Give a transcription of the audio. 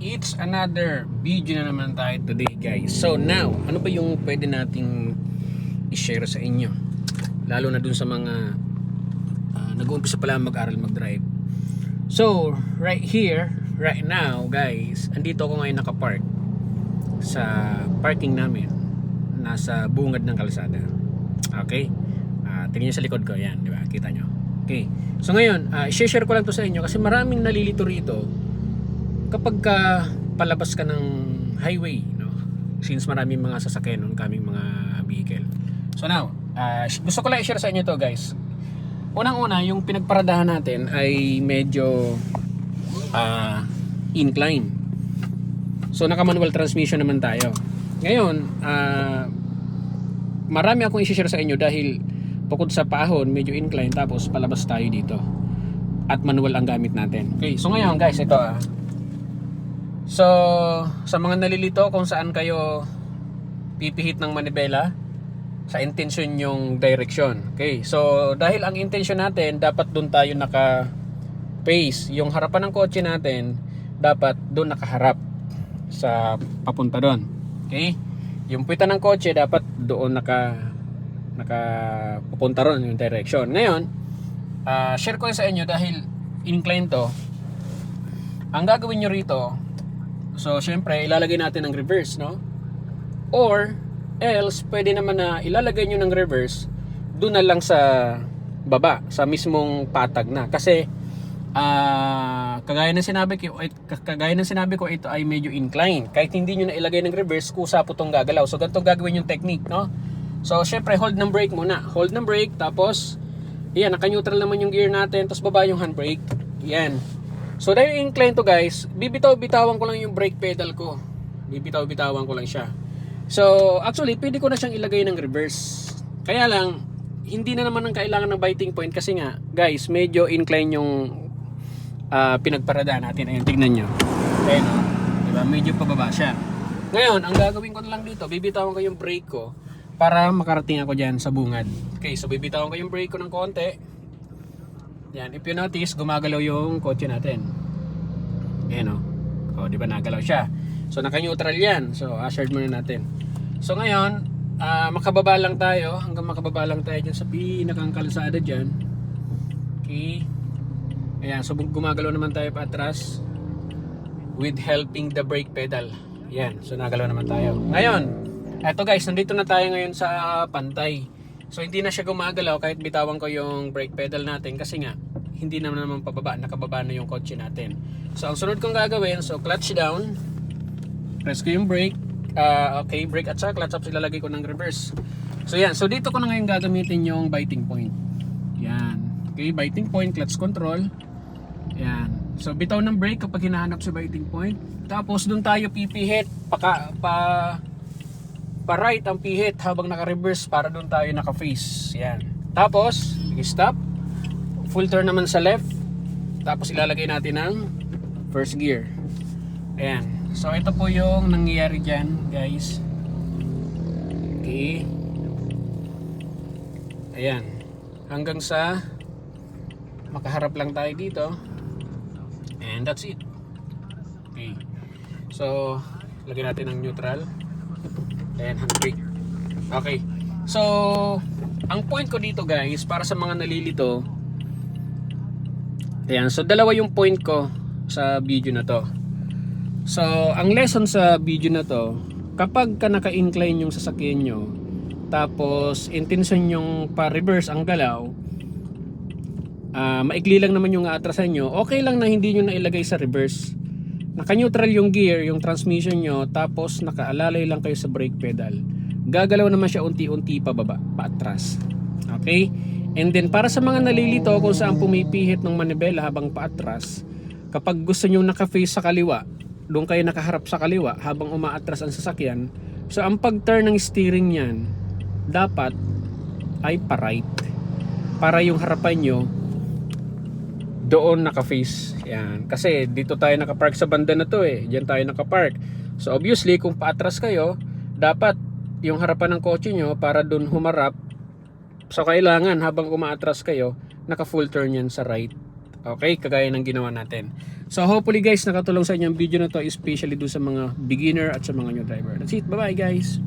It's another video na naman tayo today, guys. So now, ano ba yung pwede nating i-share sa inyo? Lalo na dun sa mga nag-uumpisa pala mag-aral mag-drive. So, right here, right now, guys, andito ako ngayon nakapark sa parking namin. Nasa bungad ng kalsada. Okay? Tingnan nyo sa likod ko, yan, di ba? Kita nyo. Okay. So ngayon, i-share ko lang to sa inyo kasi maraming nalilito rito kapag palabas ka ng highway, no? Since maraming mga sasakyan, kaming mga vehicle. So now, gusto ko lang i-share sa inyo to, guys. Unang-una, yung pinagparadahan natin ay medyo incline. So naka-manual transmission naman tayo. Ngayon, marami akong i-share sa inyo dahil bukod sa paahon, medyo incline, tapos palabas tayo dito. At manual ang gamit natin. Okay, so ngayon guys, ito So, sa mga nalilito kung saan kayo pipihit ng manibela, sa intention yung direction. Okay, so dahil ang intention natin, dapat doon tayo naka-face. Yung harapan ng kotse natin, dapat doon nakaharap sa papunta doon. Okay, yung puwitan ng kotse, dapat doon nakapupunta ron yung direction. Ngayon, share ko sa inyo dahil incline to. Ang gagawin nyo rito, so syempre ilalagay natin ng reverse, no? Or else pwede naman na ilalagay nyo ng reverse doon na lang sa baba, sa mismong patag na. Kasi kagaya ng sinabi ko, ito ay medyo incline. Kahit hindi nyo na ilagay ng reverse, kusa po itong gagalaw. So ganito gagawin yung technique, no? So syempre hold ng brake muna. Hold ng brake, tapos yan, naka-neutral naman yung gear natin, tapos baba yung handbrake. Yan. So dahil incline to, guys, bibitaw-bitawan ko lang yung brake pedal ko. Bibitaw-bitawan ko lang siya. So actually pwede ko na siyang ilagay ng reverse. Kaya lang hindi na naman ang kailangan ng biting point kasi nga, guys, medyo incline yung pinagparada natin. Ayun, tignan nyo. Ayun, diba? Medyo pababa siya. Ngayon, ang gagawin ko na lang dito, bibitawan ko yung brake ko para makarating ako dyan sa bungad. Okay, so bibitawan ko yung brake ko ng konti. Yan, if you notice, gumagalaw yung kotse natin. Ayan, o, di ba nagalaw siya? So naka-neutral yan. So assured muna natin. So ngayon, makababa lang tayo. Hanggang makababa lang tayo dyan sa pinakang kalsada dyan. Okay. Ayan, so gumagalaw naman tayo pa atras with helping the brake pedal. Ayan, so nagalaw naman tayo. Ngayon, eto guys, nandito na tayo ngayon sa pantay. So hindi na siya gumagalaw kahit bitawan ko yung brake pedal natin kasi nga hindi naman pababa, nakababa na yung kotse natin. So ang sunod kong gagawin, so clutch down, press ko yung brake, okay, brake at saka clutch up, ilalagay ko ng reverse. So yan, so dito ko na ngayon gagamitin yung biting point. Yan, okay, biting point, clutch control. Yan, so bitaw ng brake kapag hinahanap sa biting point. Tapos dun tayo pipihit, pa-right ang pihit habang naka-reverse para doon tayo naka-face. Yan. Tapos, stop. Full turn naman sa left. Tapos ilalagay natin ang first gear. Ayan. So ito po yung nangyayari dyan, guys. Okay. Ayan. Hanggang sa makaharap lang tayo dito. And that's it. Okay. So, lagyan natin ang neutral. And handbrake. Okay. So, ang point ko dito, guys, para sa mga nalilito, ayan, so dalawa yung point ko sa video na to. So, ang lesson sa video na to, kapag ka naka-incline yung sasakyan nyo, tapos intention yung pa-reverse ang galaw, maikli lang naman yung aatrasan nyo, okay lang na hindi nyo na ilagay sa reverse. Naka-neutral yung gear, yung transmission nyo, tapos nakaalalay lang kayo sa brake pedal. Gagalaw naman siya unti-unti pababa, paatras. Okay? And then para sa mga nalilito kung saan pumipihit ng manibela habang paatras, kapag gusto nyo naka-face sa kaliwa, doon kayo nakaharap sa kaliwa habang umaatras ang sasakyan. So ang pag-turn ng steering niyan, dapat ay pa-right. Para yung harapan nyo doon naka-face. Yan. Kasi dito tayo nakapark sa banda na to eh. Diyan tayo nakapark. So obviously kung paatras kayo, dapat yung harapan ng kotse nyo para doon humarap. So kailangan habang umaatras kayo, naka full turn yan sa right Okay, kagaya ng ginawa natin. So hopefully guys, nakatulong sa inyo ang video na to, especially do sa mga beginner at sa mga new driver. That's it. Bye-bye guys.